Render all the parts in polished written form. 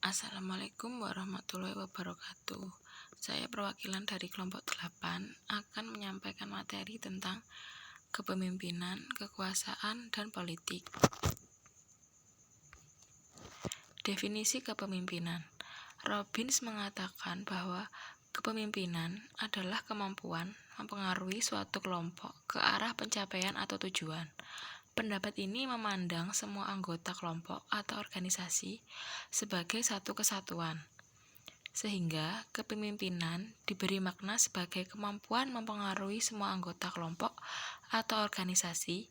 Assalamualaikum warahmatullahi wabarakatuh. Saya perwakilan dari kelompok 8 akan menyampaikan materi tentang kepemimpinan, kekuasaan, dan politik. Definisi kepemimpinan. Robbins mengatakan bahwa kepemimpinan adalah kemampuan mempengaruhi suatu kelompok ke arah pencapaian atau tujuan. Pendapat ini memandang semua anggota kelompok atau organisasi sebagai satu kesatuan, sehingga kepemimpinan diberi makna sebagai kemampuan mempengaruhi semua anggota kelompok atau organisasi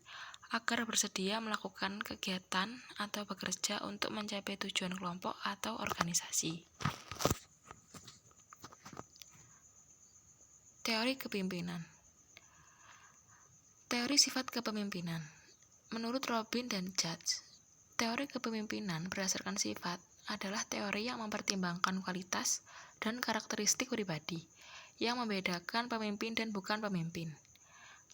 agar bersedia melakukan kegiatan atau bekerja untuk mencapai tujuan kelompok atau organisasi. Teori kepemimpinan. Teori sifat kepemimpinan. Menurut Robin dan Judge, teori kepemimpinan berdasarkan sifat adalah teori yang mempertimbangkan kualitas dan karakteristik pribadi yang membedakan pemimpin dan bukan pemimpin.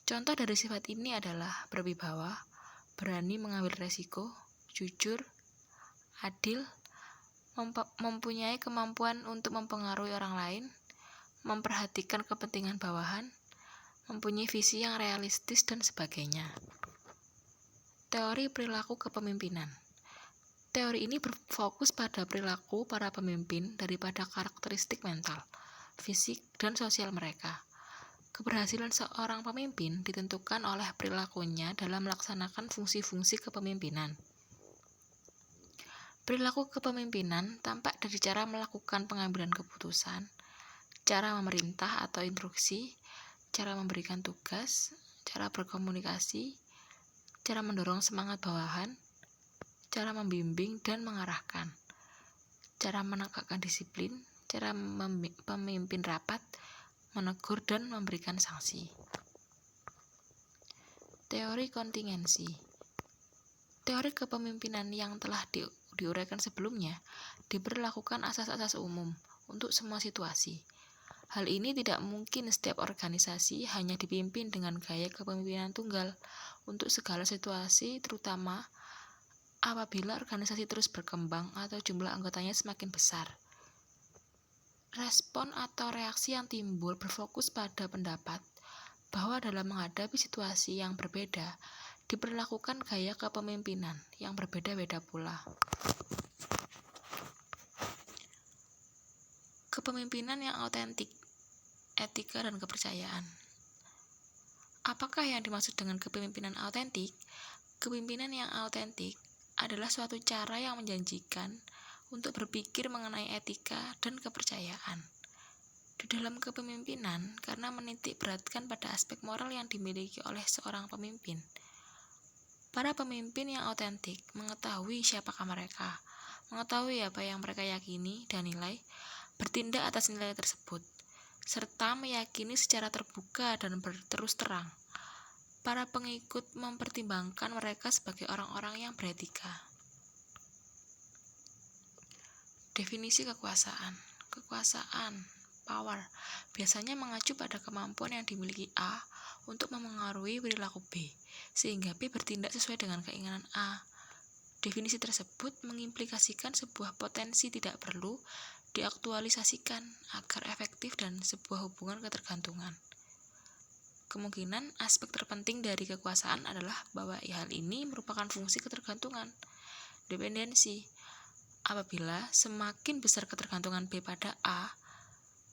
Contoh dari sifat ini adalah berwibawa, berani mengambil resiko, jujur, adil, mempunyai kemampuan untuk mempengaruhi orang lain, memperhatikan kepentingan bawahan, mempunyai visi yang realistis, dan sebagainya. Teori perilaku kepemimpinan. Teori ini berfokus pada perilaku para pemimpin daripada karakteristik mental, fisik, dan sosial mereka. Keberhasilan seorang pemimpin ditentukan oleh perilakunya dalam melaksanakan fungsi-fungsi kepemimpinan. Perilaku kepemimpinan tampak dari cara melakukan pengambilan keputusan, cara memerintah atau instruksi, cara memberikan tugas, cara berkomunikasi, cara mendorong semangat bawahan, cara membimbing dan mengarahkan, cara menegakkan disiplin, cara memimpin rapat, menegur dan memberikan sanksi. Teori kontingensi. Teori kepemimpinan yang telah diuraikan sebelumnya diberlakukan asas-asas umum untuk semua situasi. Hal ini tidak mungkin setiap organisasi hanya dipimpin dengan gaya kepemimpinan tunggal untuk segala situasi, terutama apabila organisasi terus berkembang atau jumlah anggotanya semakin besar. Respon atau reaksi yang timbul berfokus pada pendapat bahwa dalam menghadapi situasi yang berbeda, diperlakukan gaya kepemimpinan yang berbeda-beda pula. Kepemimpinan yang autentik, etika dan kepercayaan. Apakah yang dimaksud dengan kepemimpinan autentik? Kepemimpinan yang autentik adalah suatu cara yang menjanjikan untuk berpikir mengenai etika dan kepercayaan. Di dalam kepemimpinan, karena menitik beratkan pada aspek moral yang dimiliki oleh seorang pemimpin. Para pemimpin yang autentik mengetahui siapakah mereka, mengetahui apa yang mereka yakini dan nilai, bertindak atas nilai tersebut, serta meyakini secara terbuka dan berterus terang. Para pengikut mempertimbangkan mereka sebagai orang-orang yang beretika. Definisi kekuasaan. Kekuasaan, power, biasanya mengacu pada kemampuan yang dimiliki A untuk memengaruhi perilaku B, sehingga B bertindak sesuai dengan keinginan A. Definisi tersebut mengimplikasikan sebuah potensi tidak perlu diaktualisasikan agar efektif dan sebuah hubungan ketergantungan. Kemungkinan aspek terpenting dari kekuasaan adalah bahwa hal ini merupakan fungsi ketergantungan, dependensi. Apabila semakin besar ketergantungan B pada A,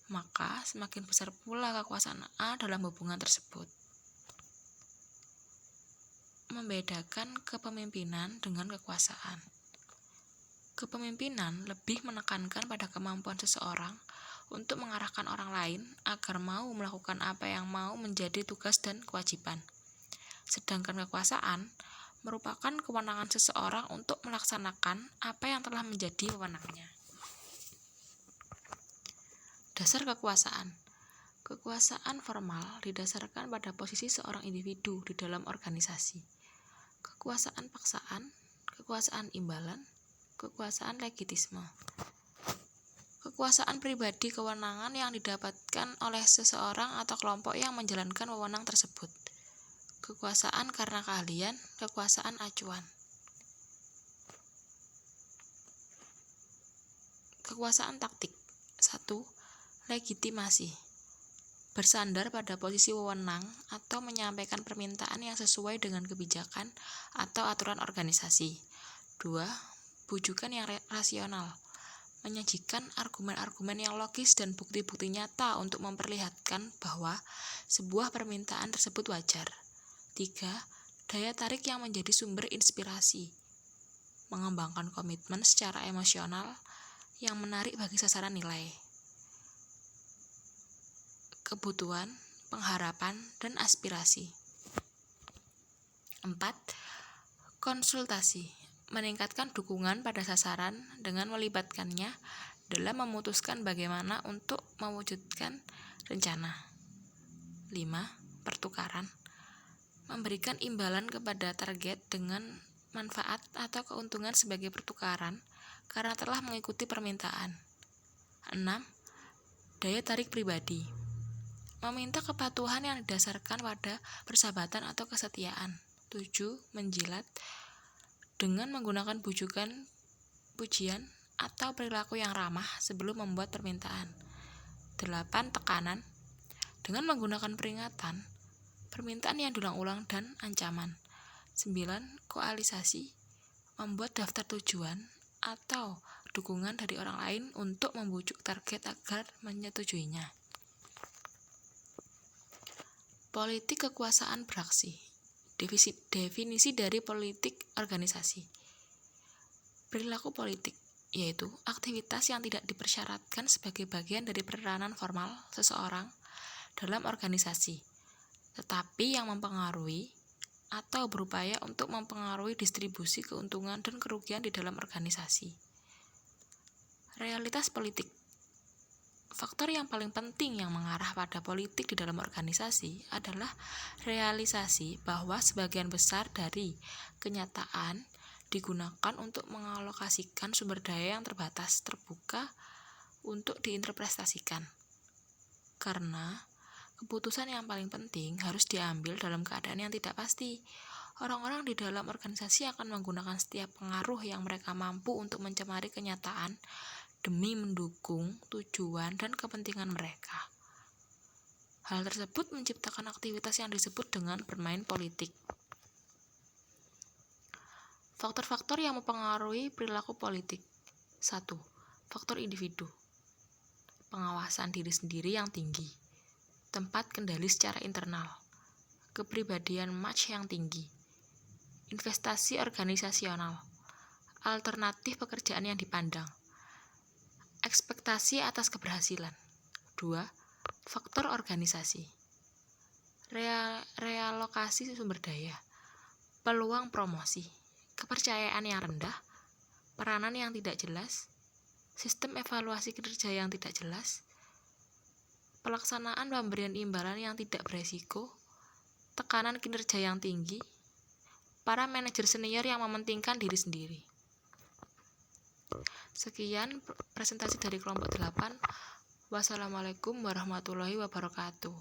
maka semakin besar pula kekuasaan A dalam hubungan tersebut. Membedakan kepemimpinan dengan kekuasaan. Kepemimpinan lebih menekankan pada kemampuan seseorang untuk mengarahkan orang lain agar mau melakukan apa yang mau menjadi tugas dan kewajiban. Sedangkan kekuasaan merupakan kewenangan seseorang untuk melaksanakan apa yang telah menjadi wewenangnya. Dasar kekuasaan. Kekuasaan formal didasarkan pada posisi seorang individu di dalam organisasi. Kekuasaan paksaan, kekuasaan imbalan, kekuasaan legitisme. Kekuasaan pribadi kewenangan yang didapatkan oleh seseorang atau kelompok yang menjalankan wewenang tersebut. Kekuasaan karena keahlian, kekuasaan acuan. Kekuasaan taktik. 1. Legitimasi. Bersandar pada posisi wewenang atau menyampaikan permintaan yang sesuai dengan kebijakan atau aturan organisasi. 2. Bujukan yang rasional. Menyajikan argumen-argumen yang logis dan bukti-bukti nyata untuk memperlihatkan bahwa sebuah permintaan tersebut wajar. 3. Daya tarik yang menjadi sumber inspirasi. Mengembangkan komitmen secara emosional yang menarik bagi sasaran nilai, kebutuhan, pengharapan, dan aspirasi. 4. Konsultasi. Meningkatkan dukungan pada sasaran dengan melibatkannya dalam memutuskan bagaimana untuk mewujudkan rencana. 5. Pertukaran. Memberikan imbalan kepada target dengan manfaat atau keuntungan sebagai pertukaran karena telah mengikuti permintaan. 6. Daya tarik pribadi. Meminta kepatuhan yang didasarkan pada persahabatan atau kesetiaan. 7. Menjilat. Dengan menggunakan bujukan, pujian, atau perilaku yang ramah sebelum membuat permintaan. 8. Tekanan. Dengan menggunakan peringatan, permintaan yang diulang-ulang, dan ancaman. 9. Koalisasi. Membuat daftar tujuan atau dukungan dari orang lain untuk membujuk target agar menyetujuinya. Politik kekuasaan beraksi. Definisi dari politik organisasi. Perilaku politik, yaitu aktivitas yang tidak dipersyaratkan sebagai bagian dari peranan formal seseorang dalam organisasi, tetapi yang mempengaruhi atau berupaya untuk mempengaruhi distribusi keuntungan dan kerugian di dalam organisasi. Realitas politik. Faktor yang paling penting yang mengarah pada politik di dalam organisasi adalah realisasi bahwa sebagian besar dari kenyataan digunakan untuk mengalokasikan sumber daya yang terbatas terbuka untuk diinterpretasikan. Karena keputusan yang paling penting harus diambil dalam keadaan yang tidak pasti. Orang-orang di dalam organisasi akan menggunakan setiap pengaruh yang mereka mampu untuk mencemari kenyataan demi mendukung tujuan dan kepentingan mereka. Hal tersebut menciptakan aktivitas yang disebut dengan bermain politik. Faktor-faktor yang mempengaruhi perilaku politik. 1. Faktor individu. Pengawasan diri sendiri yang tinggi. Tempat kendali secara internal, kepribadian match yang tinggi, investasi organisasional, alternatif pekerjaan yang dipandang, ekspektasi atas keberhasilan. 2. Faktor organisasi. Realokasi sumber daya, peluang promosi, kepercayaan yang rendah, peranan yang tidak jelas, sistem evaluasi kinerja yang tidak jelas, pelaksanaan pemberian imbalan yang tidak beresiko, tekanan kinerja yang tinggi, para manajer senior yang mementingkan diri sendiri. Sekian presentasi dari kelompok 8. Wassalamualaikum warahmatullahi wabarakatuh.